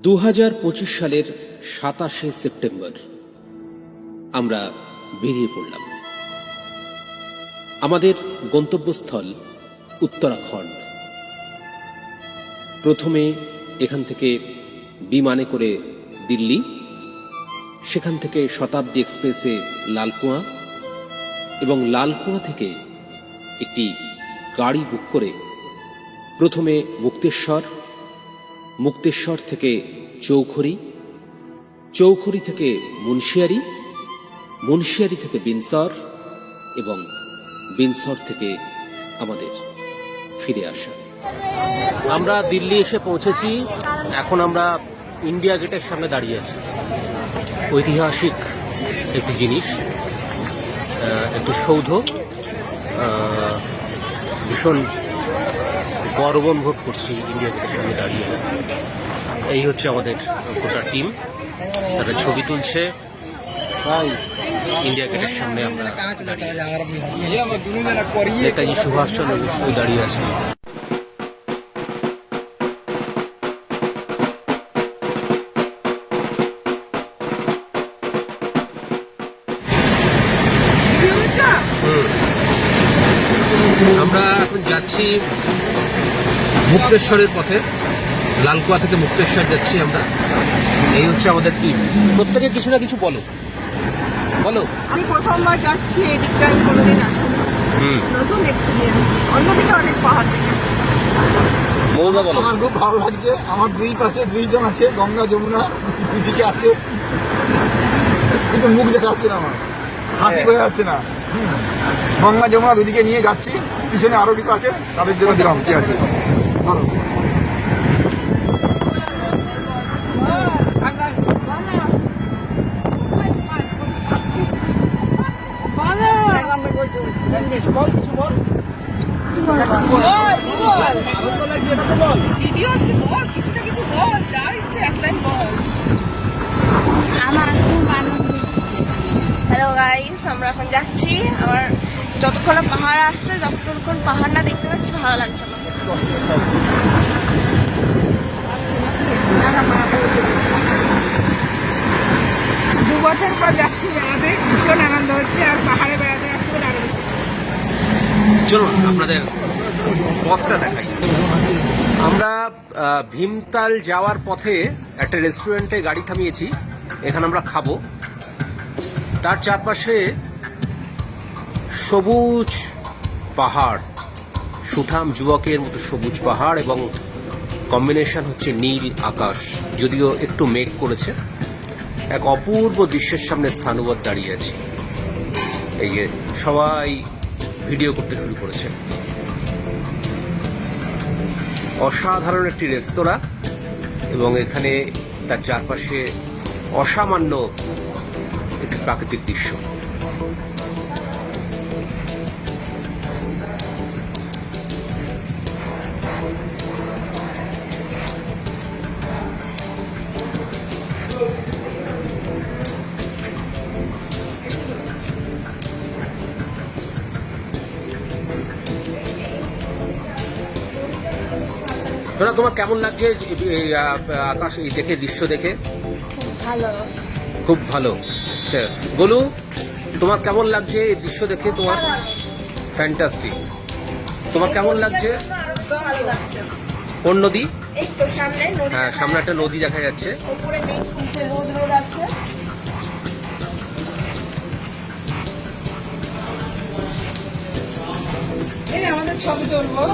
2025 সালের 27শে সেপ্টেম্বর আমরা বেরিয়ে পড়লাম। আমাদের গন্তব্যস্থল উত্তরাখণ্ড। প্রথমে এখান থেকে বিমানে করে দিল্লি, সেখান থেকে শতাব্দী এক্সপ্রেসে লালকুয়া এবং লালকুয়া থেকে একটি গাড়ি বুক করে প্রথমে মুক্তেশ্বর, মুক্তেশ্বর থেকে চৌখড়ি, চৌখড়ি থেকে মুন্সিয়ারি, মুন্সিয়ারি থেকে বিনসর এবং বিনসর থেকে আমাদের ফিরে আসা। আমরা দিল্লি এসে পৌঁছেছি। এখন আমরা ইন্ডিয়া গেটের সামনে দাঁড়িয়ে আছি। ঐতিহাসিক একটি জিনিস, একটি সৌধ। ভীষণ গর্ব অনুভব করছি ইন্ডিয়া গেটের সামনে দাঁড়িয়ে। এই হচ্ছে আমাদের গোটা টিম, তারা ছবি তুলছে। ইন্ডিয়া গেটের সামনে আমরা দাঁড়িয়ে আছি। নেতাজি সুভাষচন্দ্র বসু দাঁড়িয়ে আছে। আমরা এখন যাচ্ছি মুক্তেশ্বরের পথে। লালকুয়া থেকে মুক্তেশ্বর যাচ্ছি আমরা। এই হচ্ছে আমাদের টিম। প্রত্যেকে কিছু না কিছু বলো বলো। আমি প্রথমবার যাচ্ছি এই দিকটা, আমি কোনোদিন আসিনি। নতুন এক্সপিরিয়েন্স, অন্যদিকে অনেক পাহাড় দেখেছি। মৌদা বলো। আমার খুব ভালো লাগছে। আমার দুই পাশে দুইজন আছে, গঙ্গা যমুনা দুদিকে আছে, কিন্তু মুখ দেখা যাচ্ছে না, আমার হাসি বোঝা যাচ্ছে না। গঙ্গা যমুনা দুদিকে নিয়ে যাচ্ছি, পিছনে আরো কিছু আছে, তাদের জন্য দিলাম। কি আছে ধরো। ভিডিও হচ্ছে, বল কিছু না কিছু বল, যা ইচ্ছে এক লাইন বল। আমার খুব আনন্দ হচ্ছে। হ্যালো গাইস, আমরা এখন যাচ্ছি। আমার যতক্ষণ না পাহাড় আসছে, যতক্ষণ পাহাড় না দেখতে পাচ্ছি ভালো লাগছে না। 2 বছর পর যাচ্ছি বেড়াতে, ভীষণ আনন্দ হচ্ছে। আর পাহাড়ে বেড়াতে যাচ্ছি আরো বেশি। চলুন আপনাদের পথটা দেখাই। আমরা ভীমতাল যাওয়ার পথে একটা রেস্টুরেন্টে গাড়ি থামিয়েছি। এখানে আমরা খাবো। তার চারপাশে সবুজ পাহাড়, সুঠাম যুবকের মতো সবুজ পাহাড় এবং কম্বিনেশন হচ্ছে নীল আকাশ, যদিও একটু মেঘ করেছে। এক অপূর্ব দৃশ্যের সামনে স্থানবদ্ধ দাঁড়িয়ে আছি। এই যে সবাই ভিডিও করতে শুরু করেছে। অসাধারণ একটি রেস্তোরাঁ এবং এখানে তার চারপাশে অসামান্য একটি প্রাকৃতিক দৃশ্য। তোমার কেমন লাগছে আকাশ দেখে, দৃশ্য দেখে? ভালো, খুব ভালো। বলু, তোমার কেমন লাগছে এই দৃশ্য দেখে? তোমার ফ্যান্টাস্টিক। তোমার কেমন লাগছে? ভালো লাগছে। কোন নদী? এই তো সামনে নদী। হ্যাঁ, সামনে একটা নদী দেখা যাচ্ছে। উপরে মেঘ খুলছে, রোদ রোদ আছে। এই আমাদের ছবি তুলবো।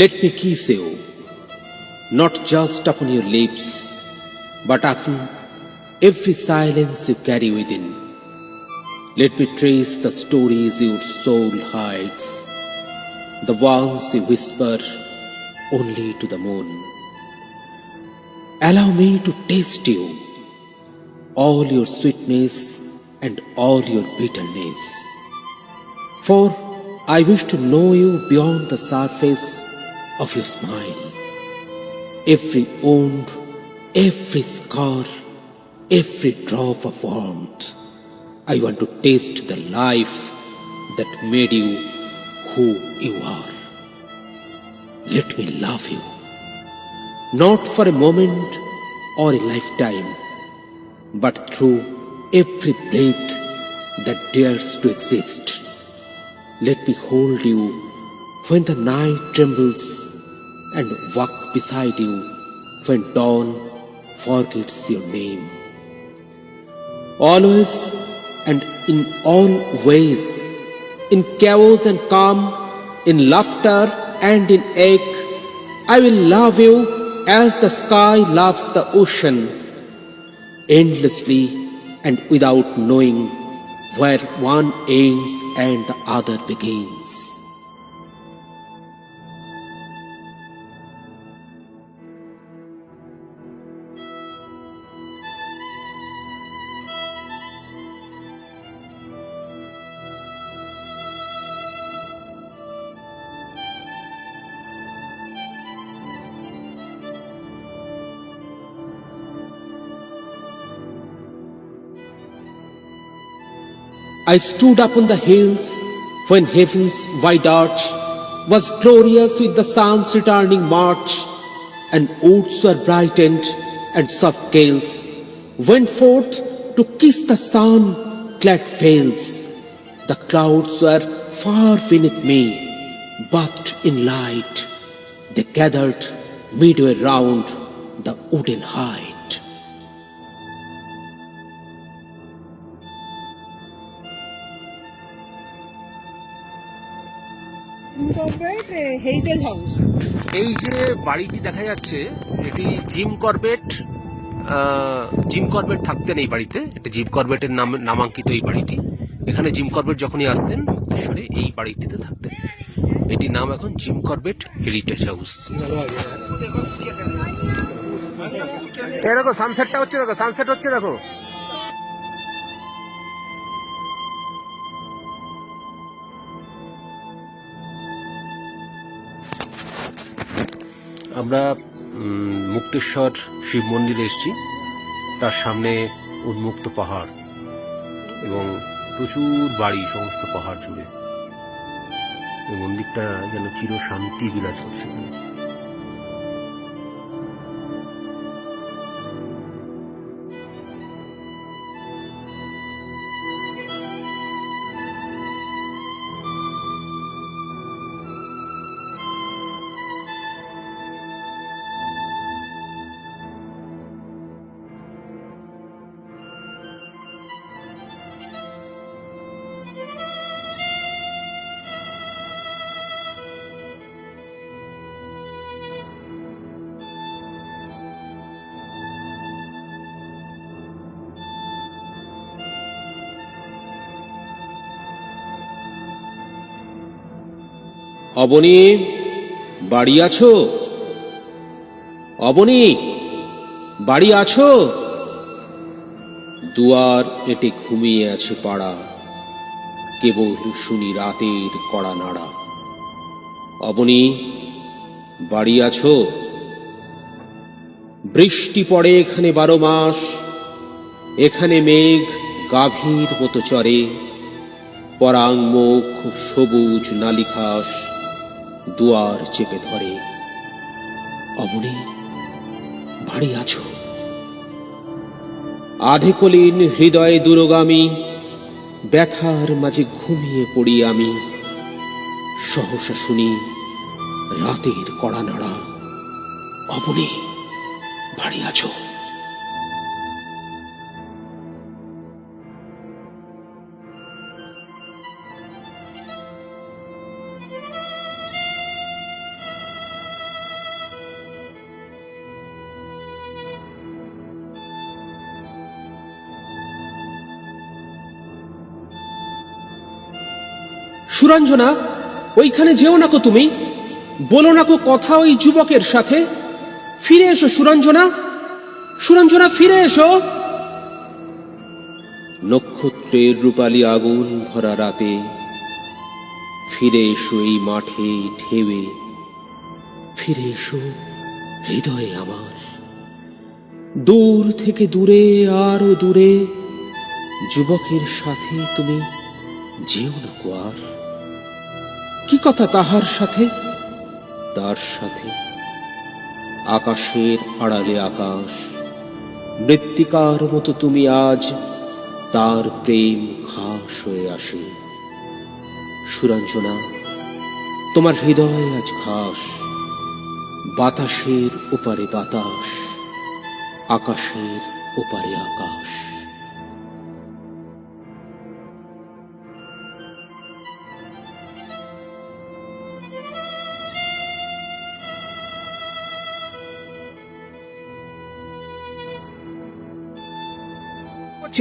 Let me kiss you, not just upon your lips, but upon every silence you carry within. Let me trace the stories your soul hides, the ones you whisper only to the moon. Allow me to taste you, all your sweetness and all your bitterness. For I wish to know you beyond the surface of your smile. Every wound, every scar, every drop of warmth. I want to taste the life that made you who you are. Let me love you, not for a moment or a lifetime, but through every breath that dares to exist. Let me hold you when the night trembles and walk beside you when dawn forgets your name. Always and in all ways, in chaos and calm, in laughter and in ache, I will love you as the sky loves the ocean, endlessly and without knowing where one ends and the other begins. I stood upon the hills when heaven's wide arch was glorious with the sun's returning march, and woods were brightened and soft gales went forth to kiss the sun-clad vales. The clouds were far beneath me, bathed in light. They gathered midway round the wooden height. Heritage house. এই যে বাড়িটি দেখা যাচ্ছে এটি gym Corbett থাকতেন এই বাড়িতে। এটা জিম কর্বেটের নামাঙ্কিত এই বাড়িটি। এখানে জিম কর্বেট যখনই আসতেন মুক্তেশ্বরে এই বাড়িটিতে থাকতেন। এটির নাম এখন জিম কর্বেট হেরিটেজ হাউস। দেখো সানসেটটা হচ্ছে, দেখো সানসেট হচ্ছে, দেখো। আমরা মুক্তেশ্বর শিব মন্দিরে এসেছি। তার সামনে উন্মুক্ত পাহাড় এবং প্রচুর বাড়ি সমস্ত পাহাড় জুড়ে। এই মন্দিরটা যেন চির শান্তি বিরাজ করছে। অবনী, বাড়ি আছো? অবনী, বাড়ি আছো? দুয়ার এটে ঘুমিয়ে আছে পাড়া, কেবল শুনি রাতের কড়া নাড়া। অবনী, বাড়ি আছো? বৃষ্টি পড়ে এখানে 12 মাস, এখানে মেঘ গাভীর মতো চরে, পরাং মুখ সবুজ নালিঘাস দুয়ার চেপে ধরে। অবনী, বাড়ি আছো? আধেকলিন হৃদয়ে দূরগামী, ব্যথার মাঝে ঘুমিয়ে পড়ি আমি। সহসা শুনি রাতের কড়া নাড়া। অবনী, বাড়ি আছো? সুরঞ্জনা, ওইখানে যেও না কো, তুমি বলো না কো কথা ওই যুবকের সাথে। ফিরে এসো সুরঞ্জনা, সুরঞ্জনা ফিরে এসো। নক্ষত্রের রূপালী আগুন ভরা রাতে ফিরে এসো এই মাঠে ঢেউে, ফিরে এসো হৃদয়ে আমার। দূর থেকে দূরে আরো দূরে যুবকের সাথে তুমি যেও না গো আর। কি কথা তাহার সাথে? তার সাথে আকাশের আড়ালে আকাশ, মৃত্তিকার মতো তুমি আজ তার প্রেম খাস হয়ে আসে। সুরঞ্জনা, তোমার হৃদয় আজ ঘাস, বাতাসের ওপারে বাতাস, আকাশের ওপারে আকাশ।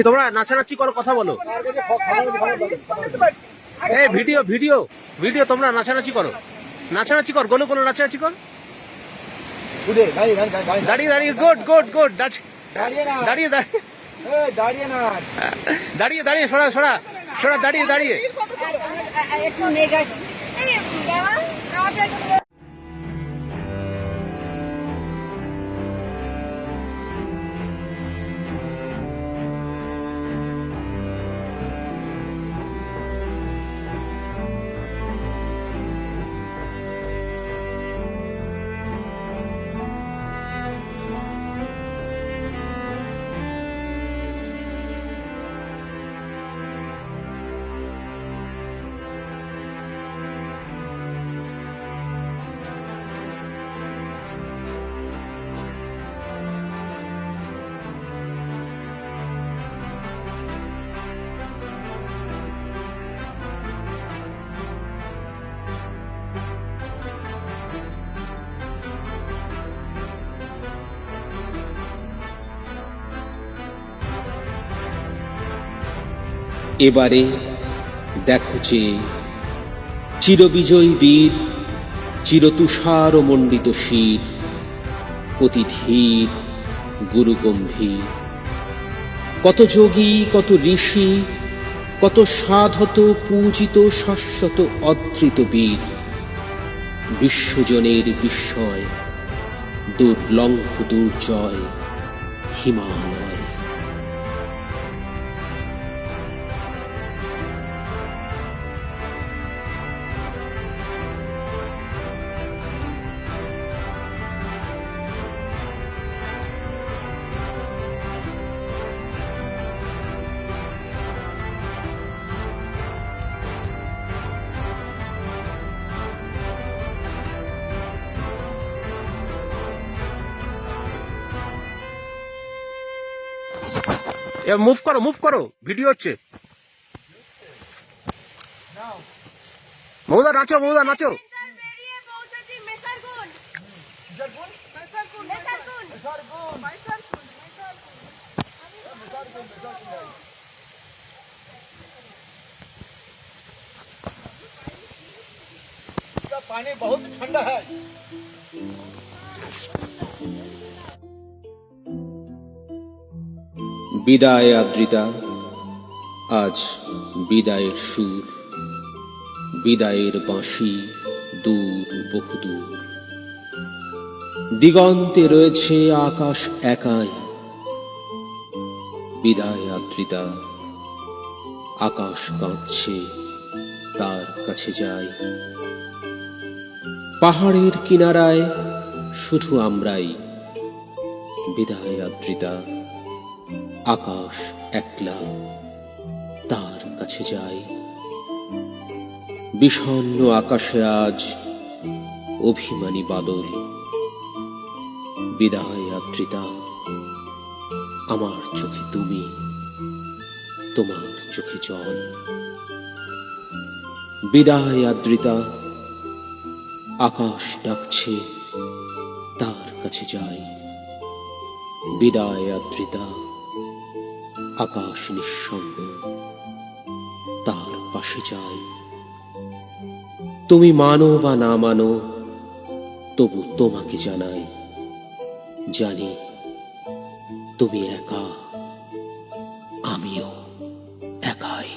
তোমরা নাচানাচি করো, কথা বলো। এই ভিডিও ভিডিও ভিডিও, তোমরা নাচানাচি করো, নাচানাচি কর, গোলো গোলো নাচানাচি কর। উঠে দাঁড়িয়ে দাঁড়িয়ে দাঁড়িয়ে দাঁড়িয়ে দাঁড়িয়ে, গুড গুড গুড, দাঁড়িয়ে না, দাঁড়িয়ে দাঁড়িয়ে দাঁড়িয়ে না, দাঁড়িয়ে দাঁড়িয়ে, সরা সরা সরা, দাঁড়িয়ে দাঁড়িয়ে। এবারে দেখো যে চিরবিজয়ী বীর, চিরতুষার মণ্ডিত শির, অতি ধীর গুরু গম্ভীর। কত যোগী, কত ঋষি, কত সাধত পূজিত শাশ্বত অধৃত বীর, বিশ্বজনের বিস্ময়, দুর্লঙ্ঘ দুর্জয় হিমালয়। মুভ করো, মুভ করো, ভিডিও হচ্ছে। মৌদা নাচো, মৌদা নাচো। पानी बहुत ठंडा है। বিদায় আদ্রিতা, আজ বিদায়ের সুর, বিদায়ের বাঁশি দূর বহুদূর। দিগন্তে রয়েছে আকাশ একাই। বিদায় আদ্রিতা, আকাশ কাঁদছে, তার কাছে যাই। পাহাড়ের কিনারায় শুধু আমরাই। বিদায় আদ্রিতা, আকাশ একলা, তার কাছে যাই। বিষণ্ণ আকাশে আজ অভিমানী বাদল। বিদায় আদ্রিতা, আমার চোখে তুমি, তোমার চোখে জল। বিদায় আদ্রিতা, আকাশ ডাকছে, তার কাছে যাই। বিদায় আদ্রিতা, আকাশ নিঃসঙ্গ, তার পাশে যাই। তুমি মানো বা না মানো, তবু তোমাকে জানাই, জানি তুমি একা, আমিও একাই।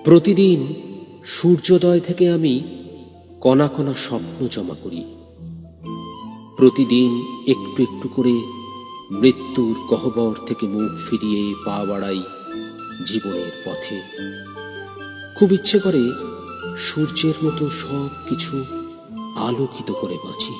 প্রতিদিন সূর্যোদয় থেকে আমি কণা কণা স্বপ্ন জমা করি। প্রতিদিন একটু একটু করে মৃত্যুর গহ্বর থেকে মুখ ফিরিয়ে পা বাড়াই জীবনের পথে। খুব ইচ্ছে করে সূর্যের মতো সব কিছু আলোকিত করে বাঁচি।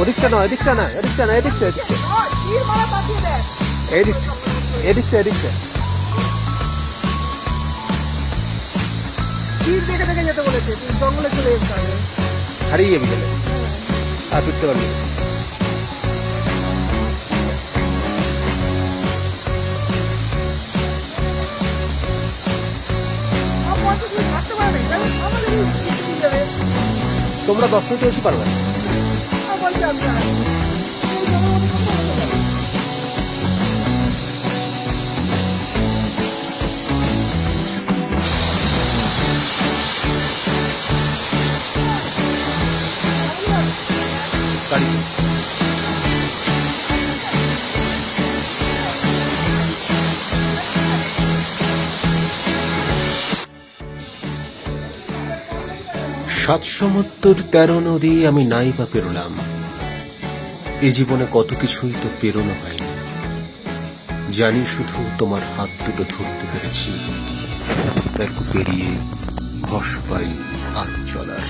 ওদিকটা না, এদিকটা না, এদিকটা না, এদিকটা, এদিকটা, এদিকটা, এদিকটা, এদিকটা। তীর দেখে দেখে যেতে বলেছে, তুই জঙ্গলে চলে যেতে হবে। হারিয়ে যাবি গেলে আর ফিরতে পারবি না। আমার 50 মিনিট থাকতে পারবে, কারণ আমাদের এই তীর যাবে। তোমরা 10 মিনিট বেশি পারবে না। আমার বলছে আমি আর। গাড়ি সাত সমুদ্র 13 নদী আমি নাই বা পেরোলাম, এ জীবনে কত কিছুই তো পেরোনো হয়নি। জানি শুধু তোমার হাত দুটো ধরতে পেরেছি, তাই পেরিয়ে ভস পাই আজ চলার।